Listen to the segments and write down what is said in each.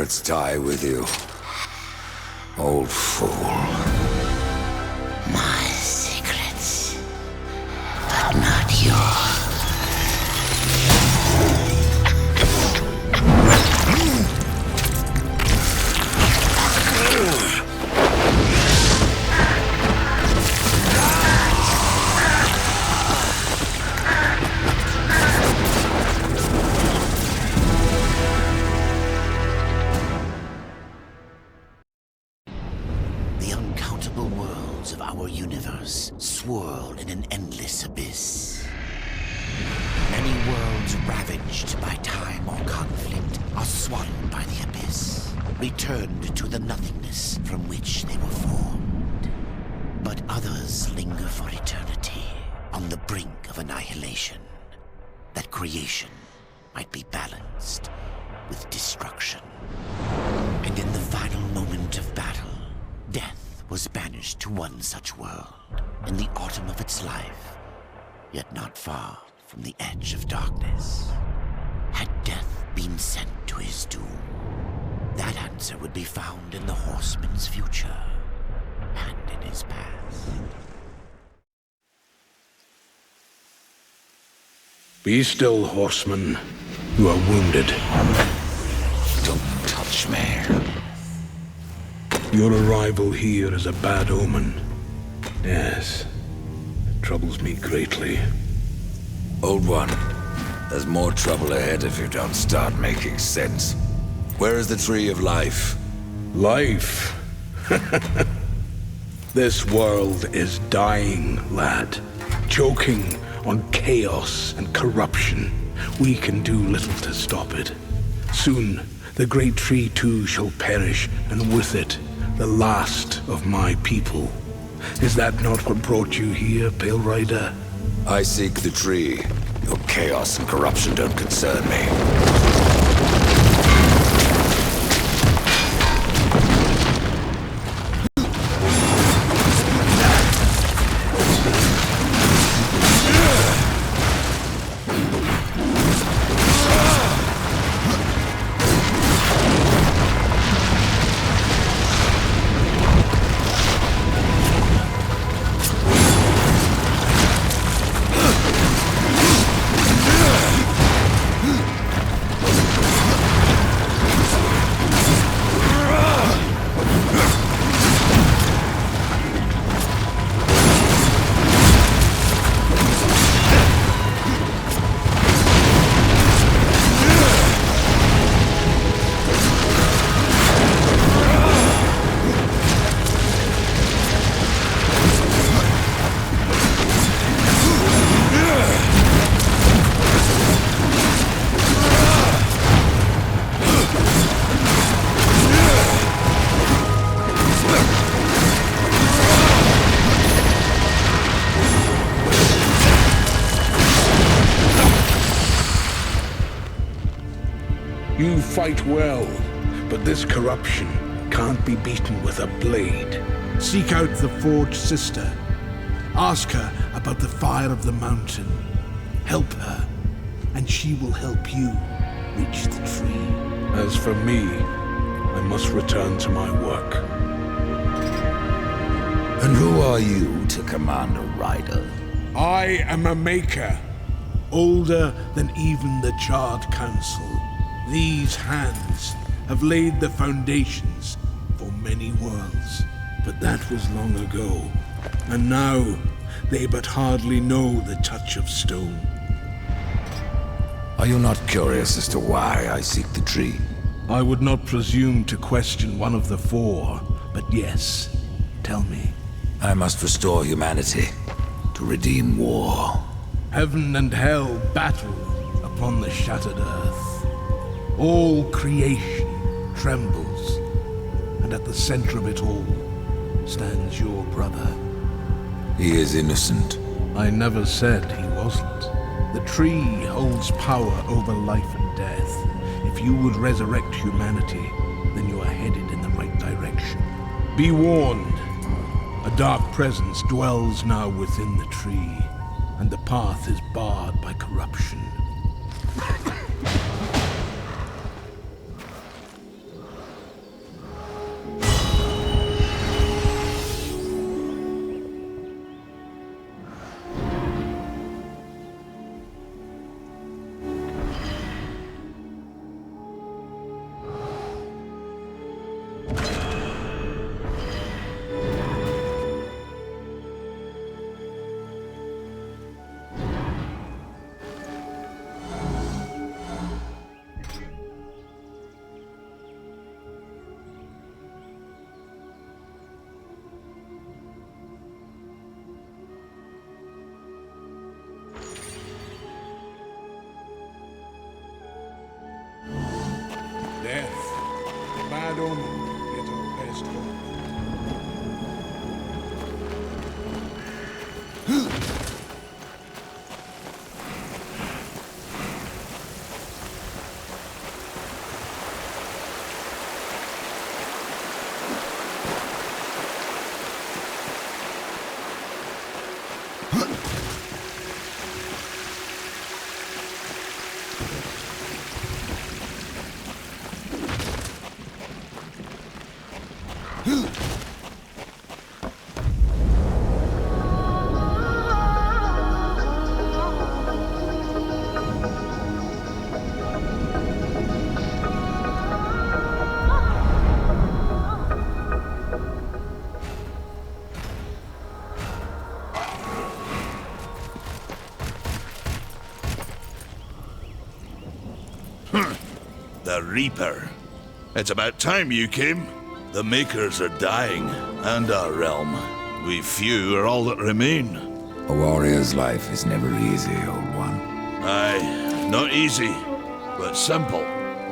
secrets die with you, old fool. My secrets, but not yours. Of our universe swirl in an endless abyss. Many worlds ravaged by time or conflict are swallowed by the abyss, returned to the nothingness from which they were formed. But others linger for eternity on the brink of annihilation, that creation might be balanced with destruction. And in the final moment of battle, death was banished to one such world in the autumn of its life, yet not far from the edge of darkness. Had death been sent to his doom, that answer would be found in the horseman's future and in his past. Be still, horseman. You are wounded. Don't touch me. Your arrival here is a bad omen. Yes, it troubles me greatly. Old one, there's more trouble ahead if you don't start making sense. Where is the tree of life? Life? This world is dying, lad. Choking on chaos and corruption. We can do little to stop it. Soon, the great tree too shall perish, and with it, the last of my people. Is that not what brought you here, Pale Rider? I seek the tree. Your chaos and corruption don't concern me. You fight well, but this corruption can't be beaten with a blade. Seek out the Forge Sister. Ask her about the fire of the mountain. Help her, and she will help you reach the tree. As for me, I must return to my work. And who are you to command a rider? I am a maker, older than even the Charred Council. These hands have laid the foundations for many worlds, but that was long ago, and now they but hardly know the touch of stone. Are you not curious as to why I seek the tree? I would not presume to question one of the four, but yes, tell me. I must restore humanity, to redeem war. Heaven and hell battle upon the shattered earth. All creation trembles, and at the center of it all stands your brother. He is innocent. I never said he wasn't. The tree holds power over life and death. If you would resurrect humanity, then you are headed in the right direction. Be warned. A dark presence dwells now within the tree, and the path is barred by corruption. The Reaper. It's about time you came. The Makers are dying, and our realm. We few are all that remain. A warrior's life is never easy, old one. Aye, not easy, but simple.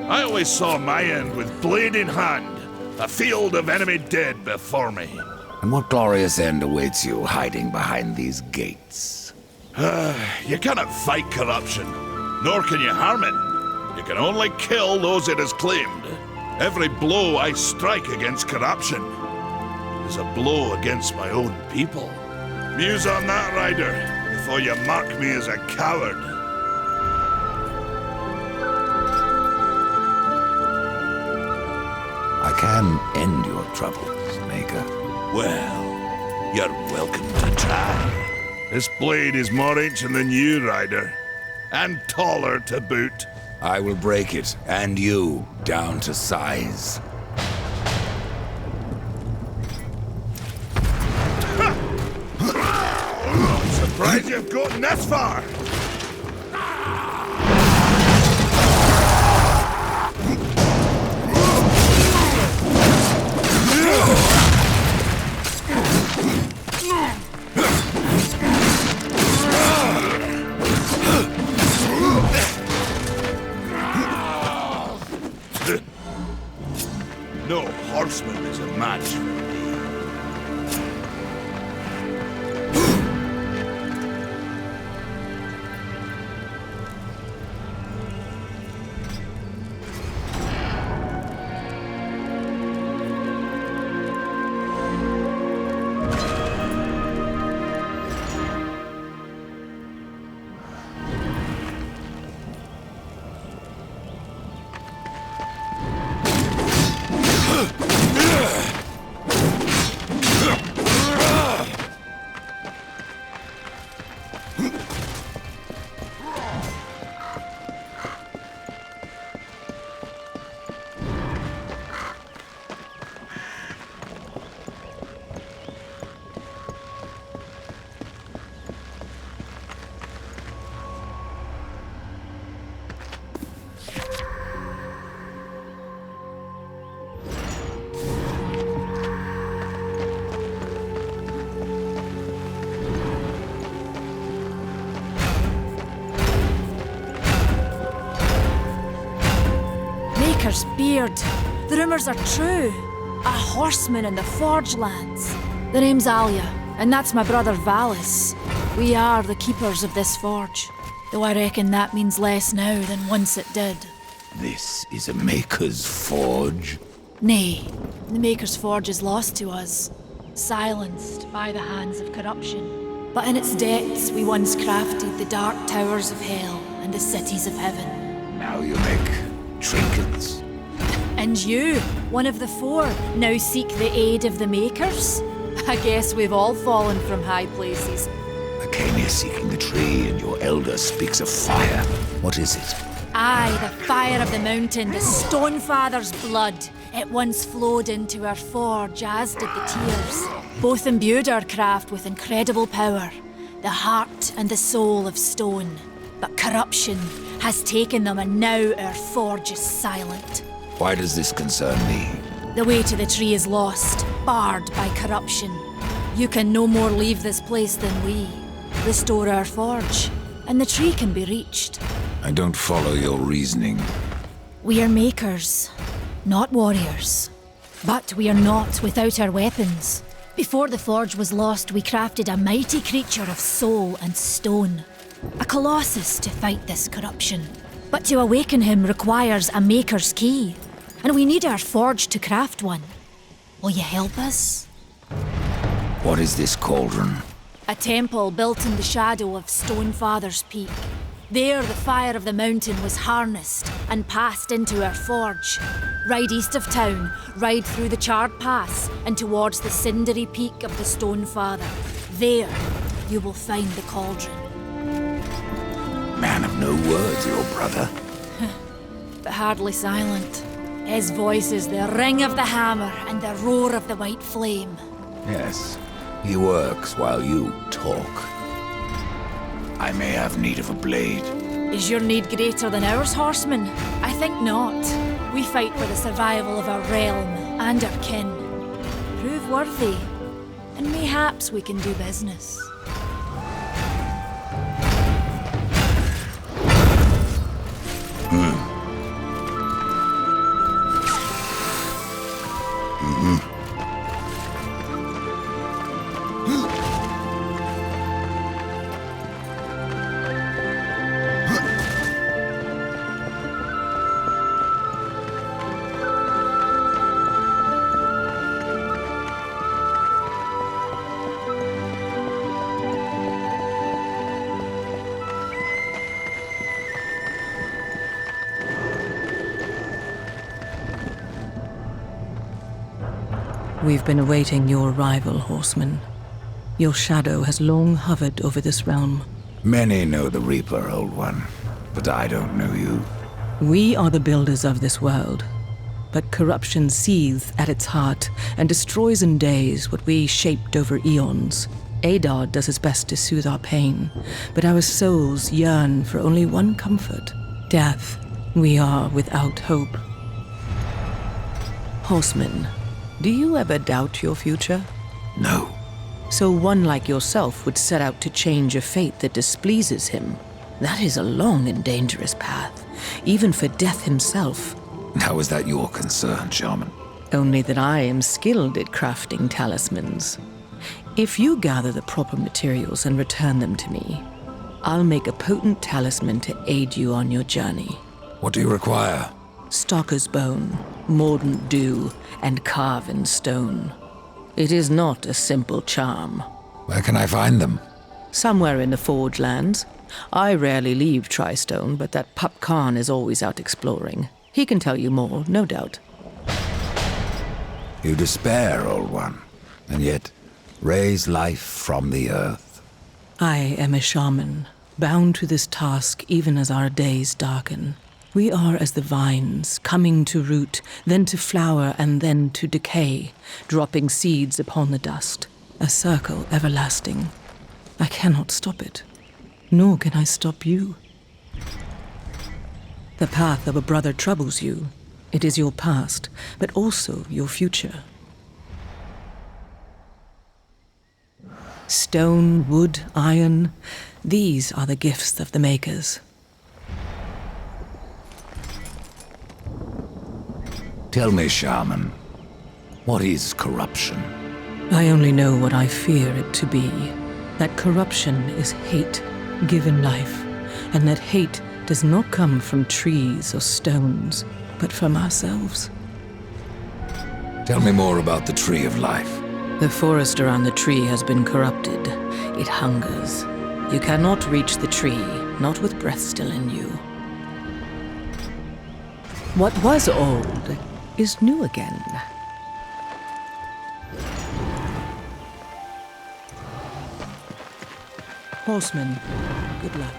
I always saw my end with blade in hand, a field of enemy dead before me. And what glorious end awaits you hiding behind these gates? You cannot fight corruption, nor can you harm it. You can only kill those it has claimed. Every blow I strike against corruption is a blow against my own people. Muse on that, Rider, before you mark me as a coward. I can end your troubles, Maker. Well, you're welcome to try. This blade is more ancient than you, Rider, and taller to boot. I will break it, and you, down to size. Surprised you've gotten this far! No horseman is a match for me. Maker's beard. The rumors are true. A horseman in the Forge lands. The name's Alia, and that's my brother Valis. We are the keepers of this forge, though I reckon that means less now than once it did. This is a Maker's forge. Nay, the Maker's forge is lost to us, silenced by the hands of corruption. But in its depths we once crafted the dark towers of hell and the cities of heaven. Now you make trinkets. And you, one of the four, now seek the aid of the Makers? I guess we've all fallen from high places. I came here seeking the tree, and your elder speaks of fire. What is it? Aye, the fire of the mountain, the Stonefather's blood. It once flowed into our forge, as did the tears. Both imbued our craft with incredible power, the heart and the soul of stone. But corruption has taken them, and now our forge is silent. Why does this concern me? The way to the tree is lost, barred by corruption. You can no more leave this place than we. Restore our forge, and the tree can be reached. I don't follow your reasoning. We are makers, not warriors. But we are not without our weapons. Before the forge was lost, we crafted a mighty creature of soul and stone. A colossus to fight this corruption. But to awaken him requires a maker's key. And we need our forge to craft one. Will you help us? What is this cauldron? A temple built in the shadow of Stonefather's Peak. There, the fire of the mountain was harnessed and passed into our forge. Ride east of town, ride through the charred pass and towards the cindery peak of the Stonefather. There, you will find the cauldron. Man of no words, your brother. But hardly silent. His voice is the ring of the hammer and the roar of the white flame. Yes, he works while you talk. I may have need of a blade. Is your need greater than ours, horseman? I think not. We fight for the survival of our realm and our kin. Prove worthy, and mayhaps we can do business. We've been awaiting your arrival, horseman. Your shadow has long hovered over this realm. Many know the Reaper, Old One, but I don't know you. We are the builders of this world, but corruption seethes at its heart and destroys in days what we shaped over eons. Adar does his best to soothe our pain, but our souls yearn for only one comfort: death. We are without hope. Horseman, do you ever doubt your future? No. So one like yourself would set out to change a fate that displeases him. That is a long and dangerous path, even for death himself. How is that your concern, Shaman? Only that I am skilled at crafting talismans. If you gather the proper materials and return them to me, I'll make a potent talisman to aid you on your journey. What do you require? Stalker's bone, mordant dew, and carven stone. It is not a simple charm. Where can I find them? Somewhere in the Forge Lands. I rarely leave Tristone, but that pup Khan is always out exploring. He can tell you more, no doubt. You despair, Old One, and yet raise life from the earth. I am a shaman, bound to this task even as our days darken. We are as the vines, coming to root, then to flower, and then to decay, dropping seeds upon the dust. A circle everlasting. I cannot stop it, nor can I stop you. The path of a brother troubles you. It is your past, but also your future. Stone, wood, iron, these are the gifts of the makers. Tell me, Shaman, what is corruption? I only know what I fear it to be. That corruption is hate given life, and that hate does not come from trees or stones, but from ourselves. Tell me more about the Tree of Life. The forest around the tree has been corrupted. It hungers. You cannot reach the tree, not with breath still in you. What was old is new again. Horseman, good luck.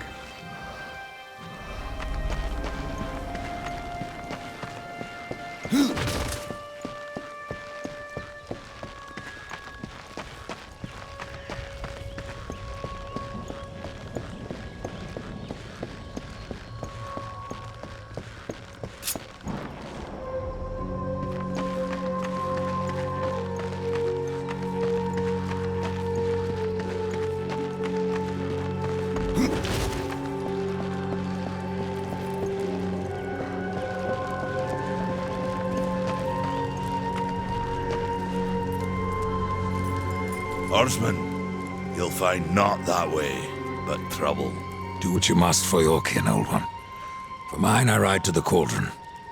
Horseman, you'll find naught that way, but trouble. Do what you must for your kin, Old One. For mine, I ride to the cauldron.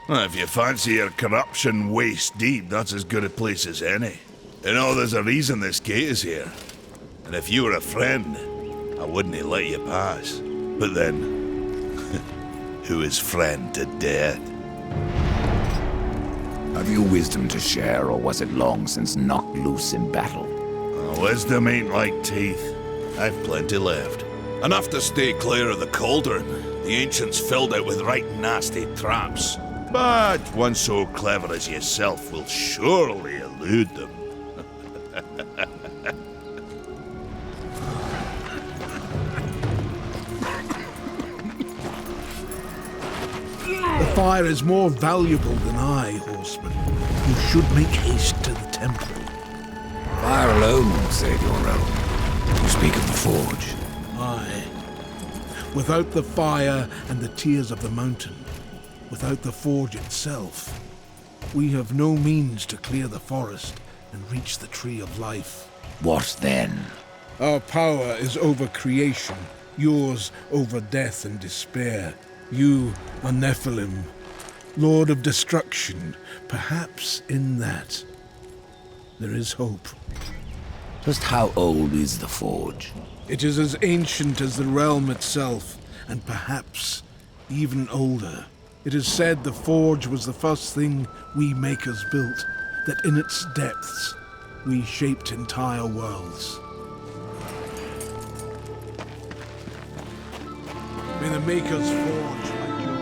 Well, if you fancy your corruption waist deep, that's as good a place as any. You know, there's a reason this gate is here. And if you were a friend, I wouldn't have let you pass. But then, who is friend to death? Have you wisdom to share, or was it long since knocked loose in battle? Wisdom ain't like teeth. I've plenty left. Enough to stay clear of the cauldron. The ancients filled it with right nasty traps. But one so clever as yourself will surely elude them. The fire is more valuable than I, horseman. You should make haste to the temple. Fire alone won't save your realm. You speak of the forge. Aye. Without the fire and the tears of the mountain, without the forge itself, we have no means to clear the forest and reach the tree of life. What then? Our power is over creation, yours over death and despair. You are Nephilim, Lord of Destruction. Perhaps in that there is hope. Just how old is the forge? It is as ancient as the realm itself, and perhaps even older. It is said the forge was the first thing we makers built, that in its depths we shaped entire worlds. May the makers forge like you.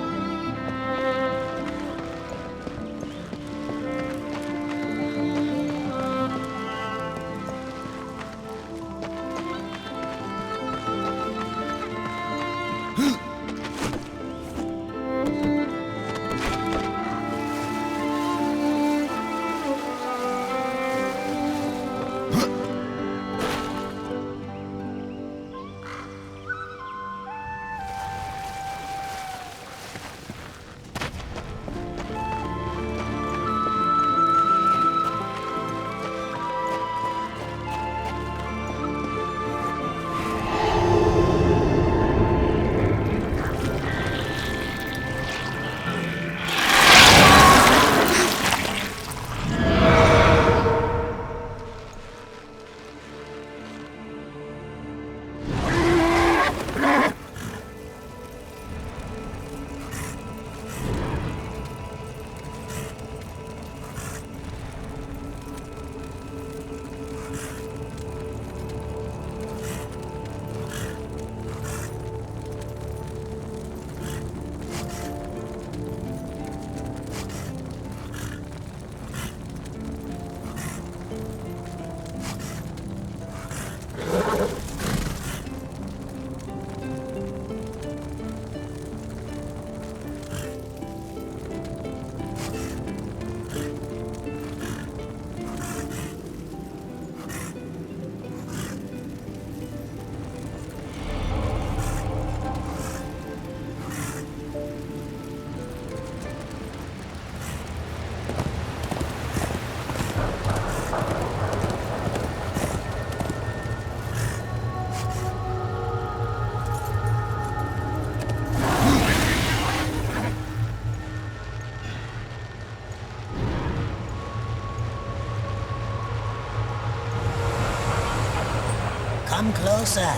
Come closer.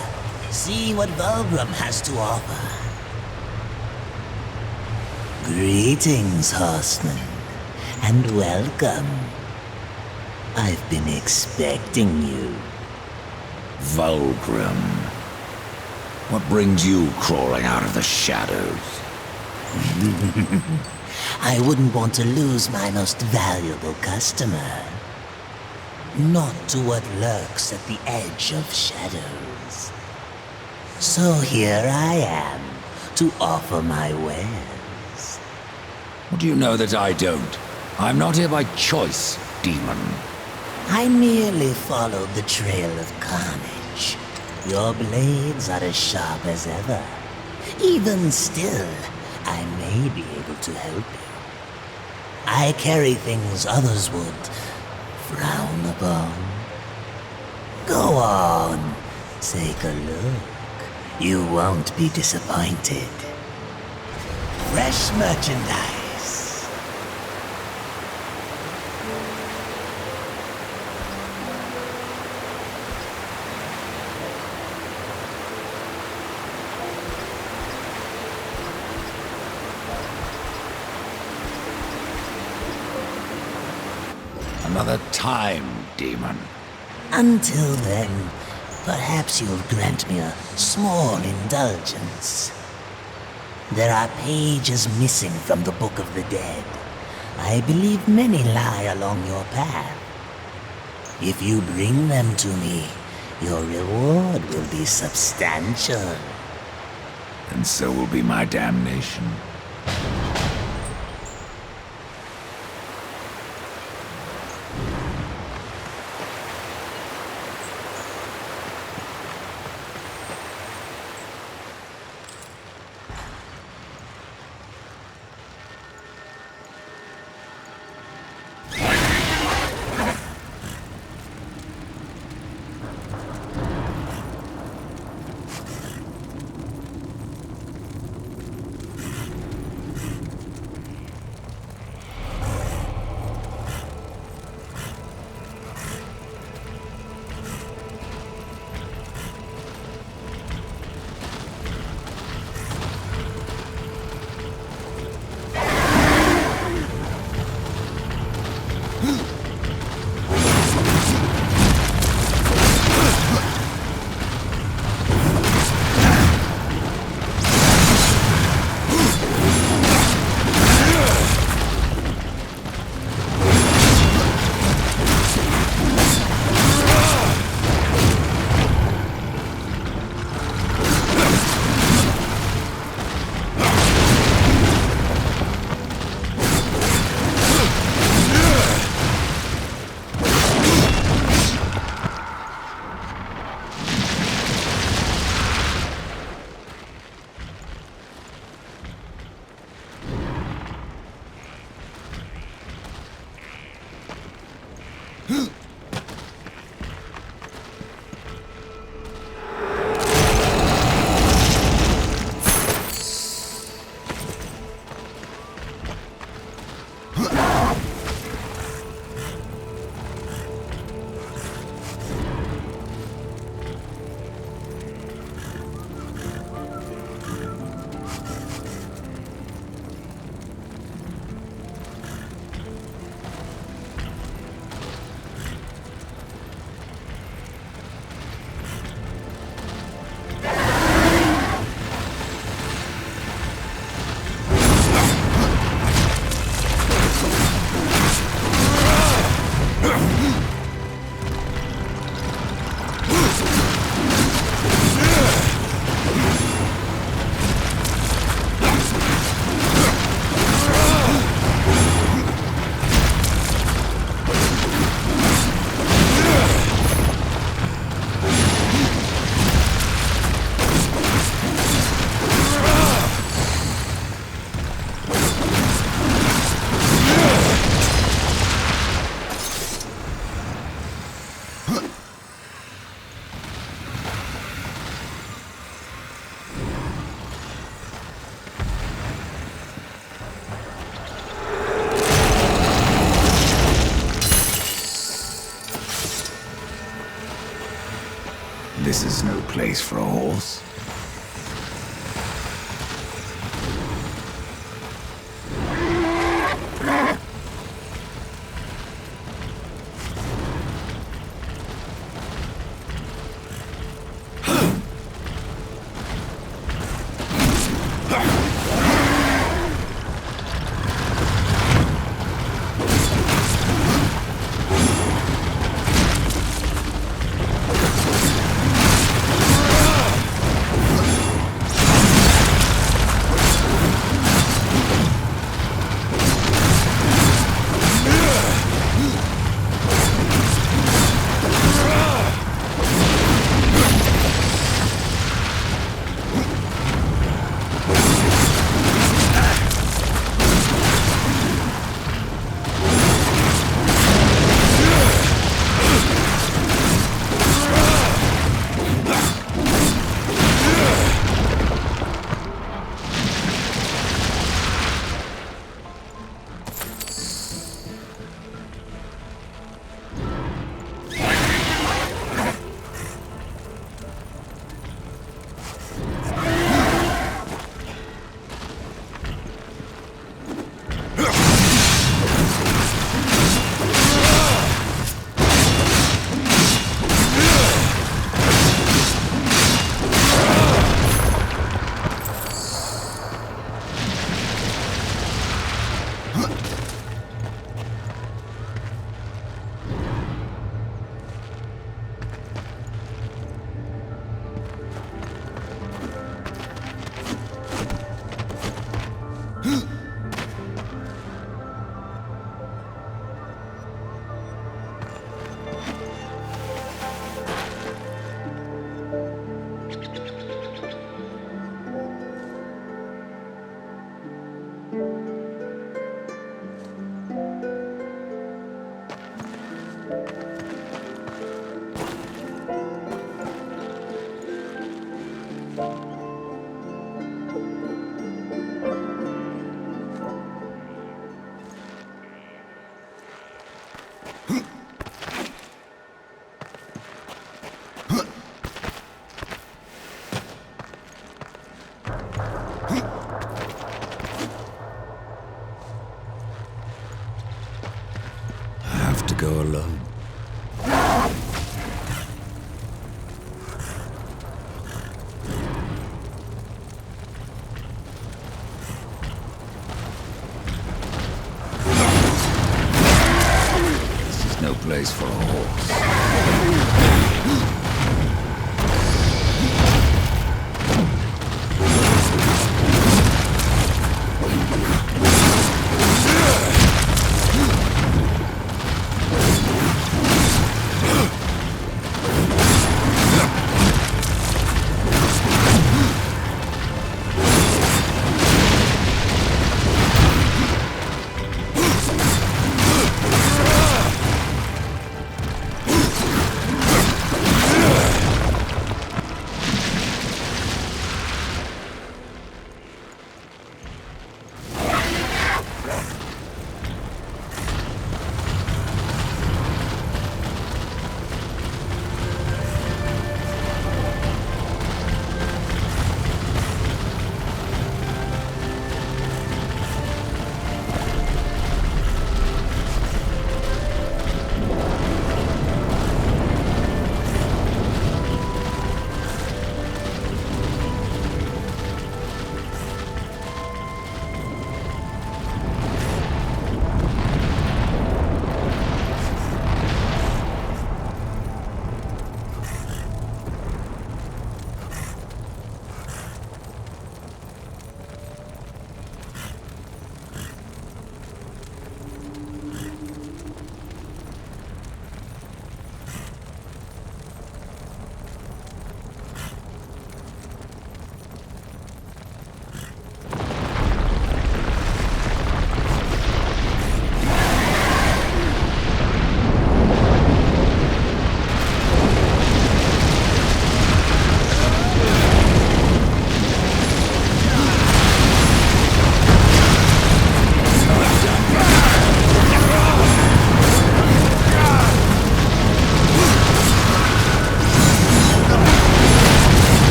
See what Volgrim has to offer. Greetings, horseman, and welcome. I've been expecting you. Vulgrim. What brings you crawling out of the shadows? I wouldn't want to lose my most valuable customer. Not to what lurks at the edge of shadows. So here I am, to offer my wares. What do you know that I don't? I'm not here by choice, demon. I merely followed the trail of carnage. Your blades are as sharp as ever. Even still, I may be able to help you. I carry things others would frown upon. Go on, take a look. You won't be disappointed. Fresh merchandise. another time, demon. Until then, perhaps you'll grant me a small indulgence. There are pages missing from the Book of the Dead. I believe many lie along your path. If you bring them to me, your reward will be substantial. And so will be my damnation. This is no place for a horse. go alone. This is no place for a horse.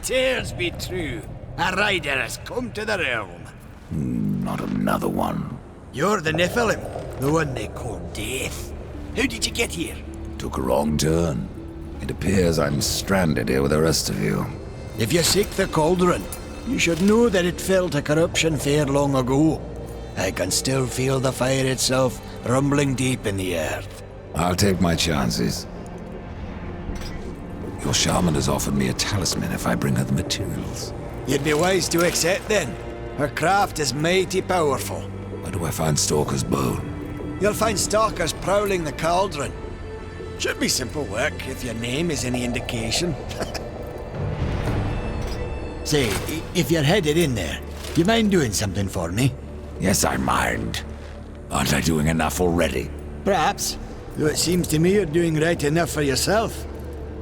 Tears be true. A rider has come to the realm. Not another one. You're the Nephilim, the one they call Death. How did you get here? Took a wrong turn. It appears I'm stranded here with the rest of you. If you seek the cauldron, you should know that it fell to corruption fair long ago. I can still feel the fire itself rumbling deep in the earth. I'll take my chances. Your shaman has offered me a talisman if I bring her the materials. You'd be wise to accept then. Her craft is mighty powerful. Where do I find Stalker's bone? You'll find stalkers prowling the cauldron. Should be simple work if your name is any indication. Say, if you're headed in there, you mind doing something for me? Yes, I mind. Aren't I doing enough already? Perhaps, though it seems to me you're doing right enough for yourself.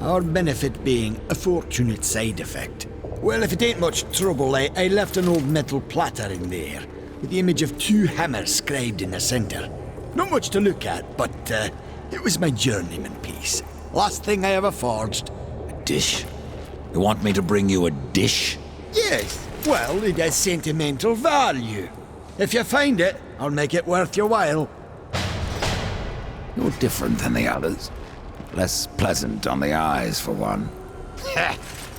Our benefit being a fortunate side effect. Well, if it ain't much trouble, I left an old metal platter in there, with the image of 2 hammers scribed in the center. Not much to look at, but it was my journeyman piece. Last thing I ever forged. A dish? You want me to bring you a dish? Yes, well, it has sentimental value. If you find it, I'll make it worth your while. No different than the others. Less pleasant on the eyes, for one.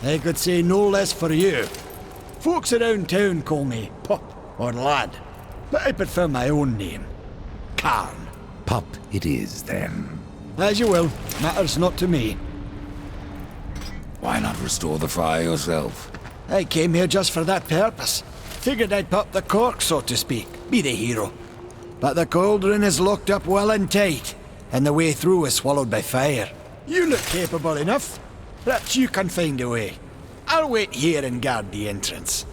I could say no less for you. Folks around town call me Pup or Lad, but I prefer my own name. Karn. Pup it is, then. As you will. Matters not to me. Why not restore the fire yourself? I came here just for that purpose. Figured I'd pop the cork, so to speak. Be the hero. But the cauldron is locked up well and tight, and the way through is swallowed by fire. You look capable enough. Perhaps you can find a way. I'll wait here and guard the entrance.